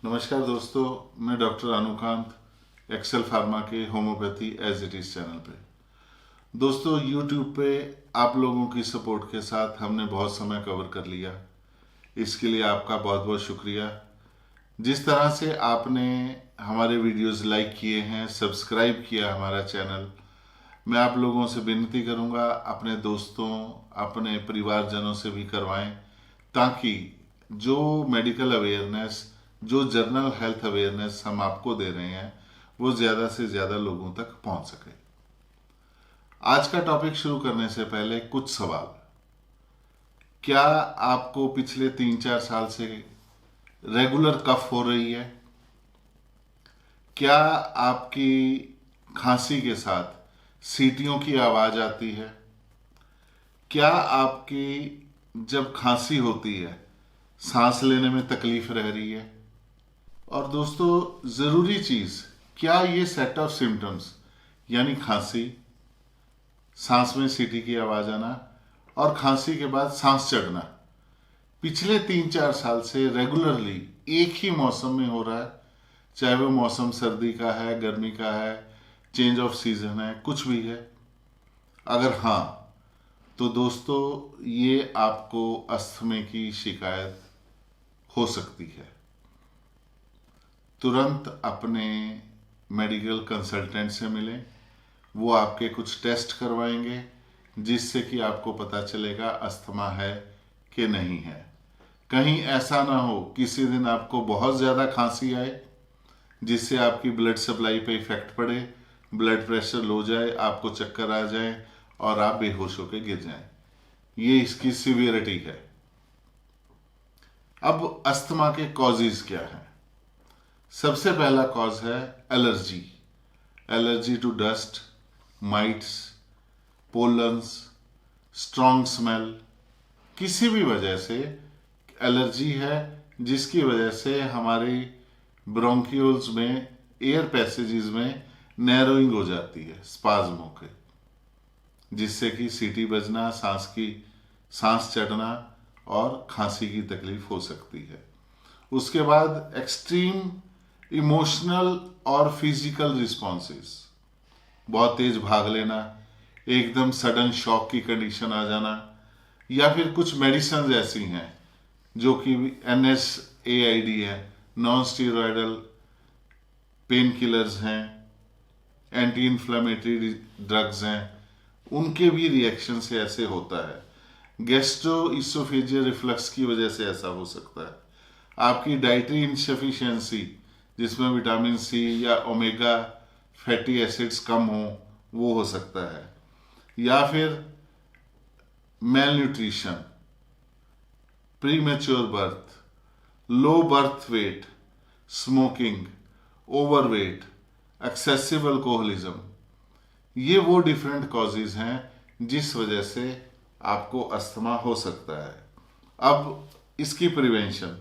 नमस्कार दोस्तों, मैं डॉक्टर अनुकांत एक्सेल फार्मा के homeopathy as it is channel पे। दोस्तों, यूट्यूब पे आप लोगों की सपोर्ट के साथ हमने बहुत समय कवर कर लिया। इसके लिए आपका बहुत बहुत शुक्रिया। जिस तरह से आपने हमारे वीडियोस लाइक किए हैं, सब्सक्राइब किया हमारा चैनल, मैं आप लोगों से विनती करूंगा अपने दोस्तों, अपने परिवारजनों से भी करवाएं, ताकि जो मेडिकल अवेयरनेस, जो जनरल हेल्थ अवेयरनेस हम आपको दे रहे हैं, वो ज़्यादा से ज़्यादा लोगों तक पहुंच सके। आज का टॉपिक शुरू करने से पहले कुछ सवाल। क्या आपको पिछले 3-4 साल से रेगुलर कफ हो रही है? क्या आपकी खांसी के साथ सीटियों की आवाज़ आती है? क्या आपकी जब खांसी होती है सांस लेने में तकलीफ रह रही है? और दोस्तों, ज़रूरी चीज़, क्या ये सेट ऑफ सिम्टम्स यानी खांसी, सांस में सीटी की आवाज़ आना और खांसी के बाद सांस चढ़ना पिछले 3-4 साल से रेगुलरली एक ही मौसम में हो रहा है? चाहे वो मौसम सर्दी का है, गर्मी का है, चेंज ऑफ सीजन है, कुछ भी है। अगर हाँ, तो दोस्तों ये आपको अस्थमे की शिकायत हो सकती है। तुरंत अपने मेडिकल कंसल्टेंट से मिलें। वो आपके कुछ टेस्ट करवाएंगे जिससे कि आपको पता चलेगा अस्थमा है कि नहीं है। कहीं ऐसा ना हो किसी दिन आपको बहुत ज़्यादा खांसी आए जिससे आपकी ब्लड सप्लाई पे इफेक्ट पड़े, ब्लड प्रेशर लो जाए, आपको चक्कर आ जाए और आप बेहोश होकर गिर जाएं। ये इसकी सिवियरिटी है। अब अस्थमा के कॉजेज क्या हैं? सबसे पहला कॉज है allergy. Allergy to dust, mites, pollens, strong smell. किसी भी वजह से एलर्जी है जिसकी वजह से हमारी ब्रोंक्यूल्स में, एयर पैसेजेस में नैरोइंग हो जाती है, स्पाज्म होकर, जिससे कि सीटी बजना, सांस चढ़ना और खांसी की तकलीफ हो सकती है। उसके बाद एक्सट्रीम इमोशनल और फिजिकल रिस्पॉन्सेस, बहुत तेज भाग लेना, एकदम सडन शॉक की कंडीशन आ जाना, या फिर कुछ मेडिसिन ऐसी हैं जो कि NSAID है, नॉन स्टीरॉयडल पेन किलर्स हैं, एंटी इन्फ्लेमेटरी ड्रग्स हैं, उनके भी रिएक्शन से ऐसे होता है। गैस्ट्रो इसोफेजियल रिफ्लक्स की वजह से ऐसा हो सकता है। आपकी डाइटरी इनसफिशिएंसी, जिसमें विटामिन सी या ओमेगा फैटी एसिड्स कम हो, वो हो सकता है। या फिर mail nutrition, premature birth, low birth weight, smoking, overweight, excessive alcoholism, ये वो डिफरेंट कॉजेज हैं जिस वजह से आपको अस्थमा हो सकता है। अब इसकी प्रिवेंशन,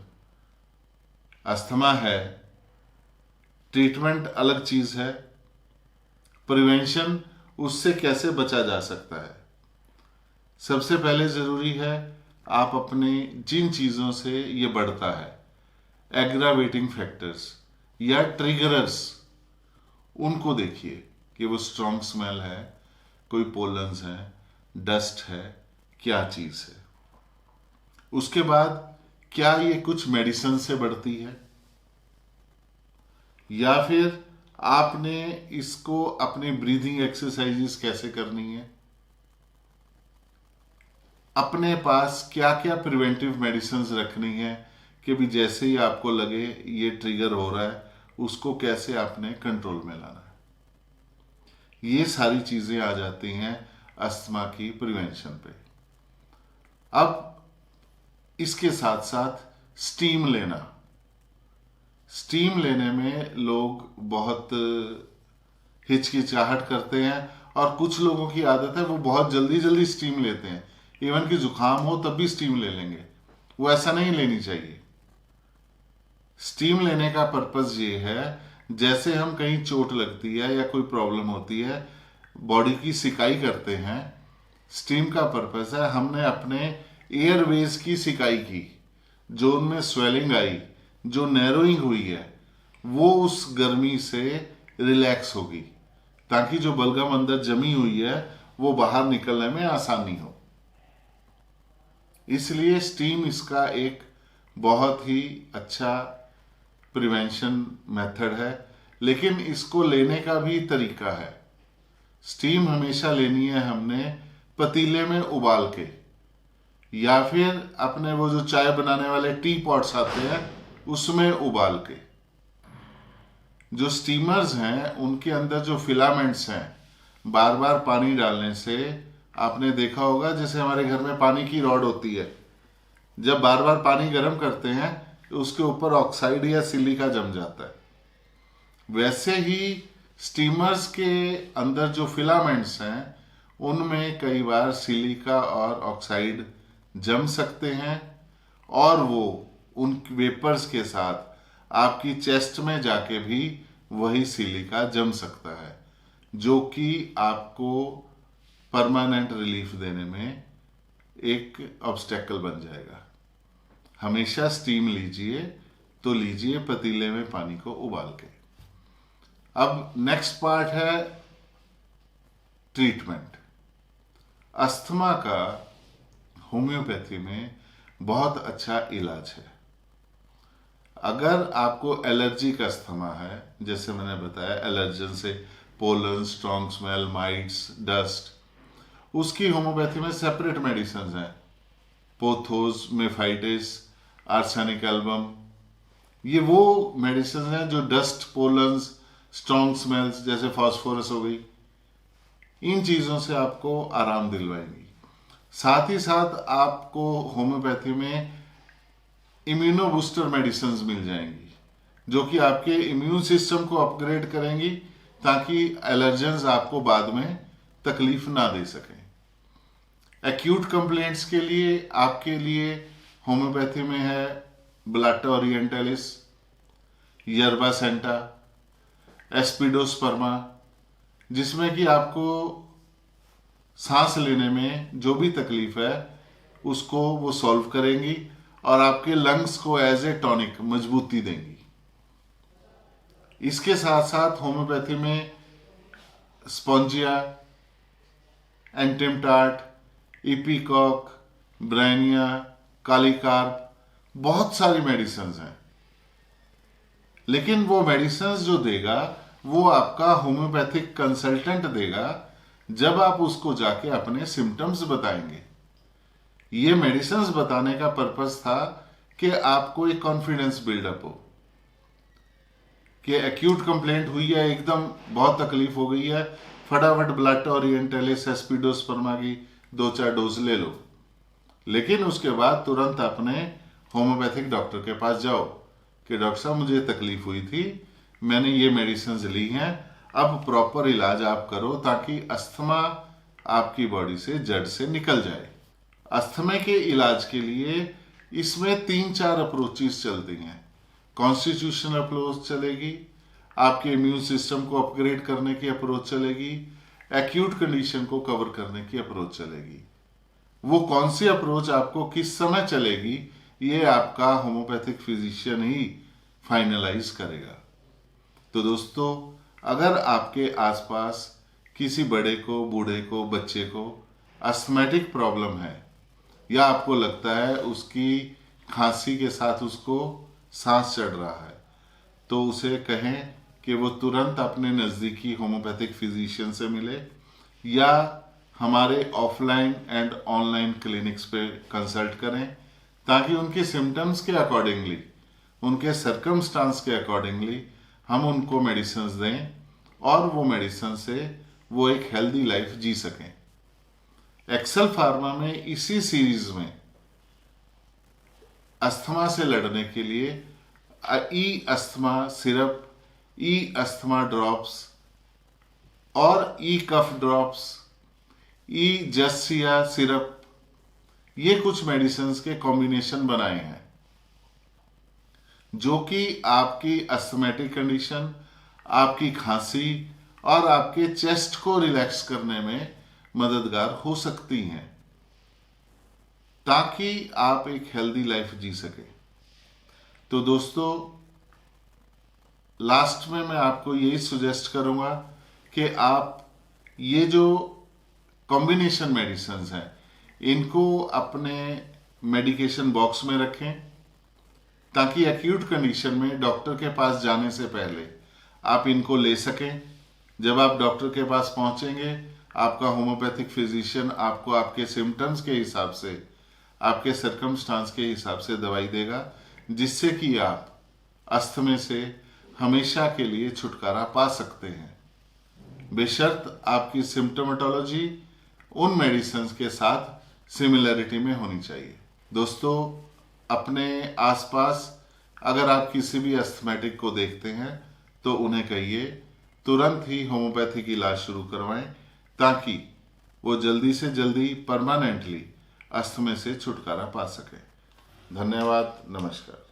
अस्थमा है, ट्रीटमेंट अलग चीज है, प्रिवेंशन, उससे कैसे बचा जा सकता है। सबसे पहले जरूरी है आप अपने जिन चीजों से ये बढ़ता है, एग्रावेटिंग फैक्टर्स या ट्रिगरर्स, उनको देखिए कि वो स्ट्रॉन्ग स्मेल है, कोई पोलन्स है, डस्ट है, क्या चीज है। उसके बाद क्या ये कुछ मेडिसिन से बढ़ती है, या फिर आपने इसको अपनी ब्रीदिंग एक्सरसाइजेस कैसे करनी है। अपने पास क्या क्या प्रिवेंटिव मेडिसिन रखनी है कि भी जैसे ही आपको लगे ये ट्रिगर हो रहा है, उसको कैसे आपने कंट्रोल में लाना है। ये सारी चीजें आ जाती हैं अस्थमा की प्रिवेंशन पे। अब इसके साथ साथ स्टीम लेना। स्टीम लेने में लोग बहुत हिचकिचाहट करते हैं और कुछ लोगों की आदत है वो बहुत जल्दी जल्दी स्टीम लेते हैं, इवन कि जुकाम हो तब भी स्टीम ले लेंगे। वो ऐसा नहीं लेनी चाहिए। स्टीम लेने का पर्पस ये है, जैसे हम कहीं चोट लगती है या कोई प्रॉब्लम होती है, बॉडी की सिकाई करते हैं। स्टीम का पर्पस है हमने अपने एयरवेज की सिकाई की, जो उनमें स्वेलिंग आई, जो नैरोइंग हुई है वो उस गर्मी से रिलैक्स होगी, ताकि जो बलगम अंदर जमी हुई है वो बाहर निकलने में आसानी हो। इसलिए स्टीम इसका एक बहुत ही अच्छा प्रिवेंशन मेथड है। लेकिन इसको लेने का भी तरीका है। स्टीम हमेशा लेनी है हमने पतीले में उबाल के, या फिर अपने वो जो चाय बनाने वाले टी पॉट्स आते हैं उसमें उबाल के। जो स्टीमर्स हैं उनके अंदर जो फिलामेंट्स हैं, बार बार पानी डालने से आपने देखा होगा, जैसे हमारे घर में पानी की रॉड होती है, जब बार बार पानी गर्म करते हैं तो उसके ऊपर ऑक्साइड या सिलिका जम जाता है। वैसे ही स्टीमर्स के अंदर जो फिलामेंट्स हैं उनमें कई बार सिलिका और ऑक्साइड जम सकते हैं, और वो उन वेपर्स के साथ आपकी चेस्ट में जाके भी वही सिलिका जम सकता है, जो कि आपको परमानेंट रिलीफ देने में एक ऑब्स्टेकल बन जाएगा। हमेशा स्टीम लीजिए तो लीजिए पतीले में पानी को उबाल के। अब नेक्स्ट पार्ट है ट्रीटमेंट। अस्थमा का होम्योपैथी में बहुत अच्छा इलाज है। अगर आपको एलर्जी का अस्थमा है, जैसे मैंने बताया एलर्जन से pollen, strong smell, mites, dust, उसकी होम्योपैथी में सेपरेट मेडिसिन हैं। पोथोस, मेफाइटिस, आर्सेनिक एल्बम, ये वो मेडिसिन हैं जो डस्ट, पोलन्स, स्ट्रॉन्ग स्मेल्स जैसे फास्फोरस हो गई, इन चीजों से आपको आराम दिलवाएंगी। साथ ही साथ आपको होम्योपैथी में इम्यूनो बूस्टर मेडिसिन मिल जाएंगी, जो कि आपके इम्यून सिस्टम को अपग्रेड करेंगी, ताकि एलर्जेंस आपको बाद में तकलीफ ना दे सकें। एक्यूट कंप्लेंट्स के लिए आपके लिए होम्योपैथी में है ब्लाटा ओरिएंटलिस, यर्बा सेंटा, एस्पिडोस्पर्मा, जिसमें कि आपको सांस लेने में जो भी तकलीफ है उसको वो सॉल्व करेंगी और आपके लंग्स को एज ए टॉनिक मजबूती देंगी। इसके साथ साथ होम्योपैथी में स्पॉन्जिया, एंटेमटार्ट, इपीकॉक, ब्रैनिया, कालीकार्प, बहुत सारी मेडिसिन हैं। लेकिन वो मेडिसिन जो देगा वो आपका होम्योपैथिक कंसल्टेंट देगा, जब आप उसको जाके अपने सिम्टम्स बताएंगे। ये मेडिसिन बताने का पर्पस था कि आपको एक कॉन्फिडेंस बिल्डअप हो कि एक्यूट कंप्लेंट हुई है, एकदम बहुत तकलीफ हो गई है, फटाफट ब्लाटा ओरिएंटलिस, एस्पिडोस्पर्मा की 2-4 डोज ले लो। लेकिन उसके बाद तुरंत अपने होम्योपैथिक डॉक्टर के पास जाओ कि डॉक्टर साहब मुझे तकलीफ हुई थी, मैंने ये मेडिसिन ली हैं, अब प्रॉपर इलाज आप करो ताकि अस्थमा आपकी बॉडी से जड़ से निकल जाए। अस्थमा के इलाज के लिए इसमें 3-4 अप्रोचेस चलती हैं। कॉन्स्टिट्यूशनल अप्रोच चलेगी, आपके इम्यून सिस्टम को अपग्रेड करने की अप्रोच चलेगी, एक्यूट कंडीशन को कवर करने की अप्रोच चलेगी। वो कौन सी अप्रोच आपको किस समय चलेगी ये आपका होम्योपैथिक फिजिशियन ही फाइनलाइज करेगा। तो दोस्तों, अगर आपके आसपास किसी बड़े को, बूढ़े को, बच्चे को अस्थमैटिक प्रॉब्लम है, या आपको लगता है उसकी खांसी के साथ उसको सांस चढ़ रहा है, तो उसे कहें कि वो तुरंत अपने नज़दीकी होम्योपैथिक फिजिशियन से मिले, या हमारे ऑफलाइन एंड ऑनलाइन क्लिनिक्स पे कंसल्ट करें, ताकि उनके सिम्टम्स के अकॉर्डिंगली, उनके सर्कमस्टांस के अकॉर्डिंगली हम उनको मेडिसिन दें और वो मेडिसिन से वो एक हेल्दी लाइफ जी सकें। एक्सेल फार्मा में इसी सीरीज में अस्थमा से लड़ने के लिए ई अस्थमा सिरप, ई अस्थमा ड्रॉप्स और ई कफ ड्रॉप्स, ई जस्सिया सिरप, ये कुछ मेडिसिन के कॉम्बिनेशन बनाए हैं, जो कि आपकी अस्थमैटिक कंडीशन, आपकी खांसी और आपके चेस्ट को रिलैक्स करने में मददगार हो सकती हैं, ताकि आप एक हेल्दी लाइफ जी सके। तो दोस्तों लास्ट में मैं आपको यही सुजेस्ट करूंगा कि आप ये जो कॉम्बिनेशन मेडिसिन हैं इनको अपने मेडिकेशन बॉक्स में रखें, ताकि एक्यूट कंडीशन में डॉक्टर के पास जाने से पहले आप इनको ले सकें। जब आप डॉक्टर के पास पहुंचेंगे, आपका होम्योपैथिक फिजिशियन आपको आपके सिम्टम्स के हिसाब से, आपके सर्कमस्टांस के हिसाब से दवाई देगा, जिससे कि आप अस्थमा से हमेशा के लिए छुटकारा पा सकते हैं, बेशर्त आपकी सिम्टोमेटोलॉजी उन मेडिसिन के साथ सिमिलरिटी में होनी चाहिए। दोस्तों अपने आसपास अगर आप किसी भी अस्थमैटिक को देखते हैं तो उन्हें कहिए तुरंत ही होम्योपैथिक इलाज शुरू करवाएं, ताकि वो जल्दी से जल्दी परमानेंटली अस्थमा से छुटकारा पा सकें। धन्यवाद, नमस्कार।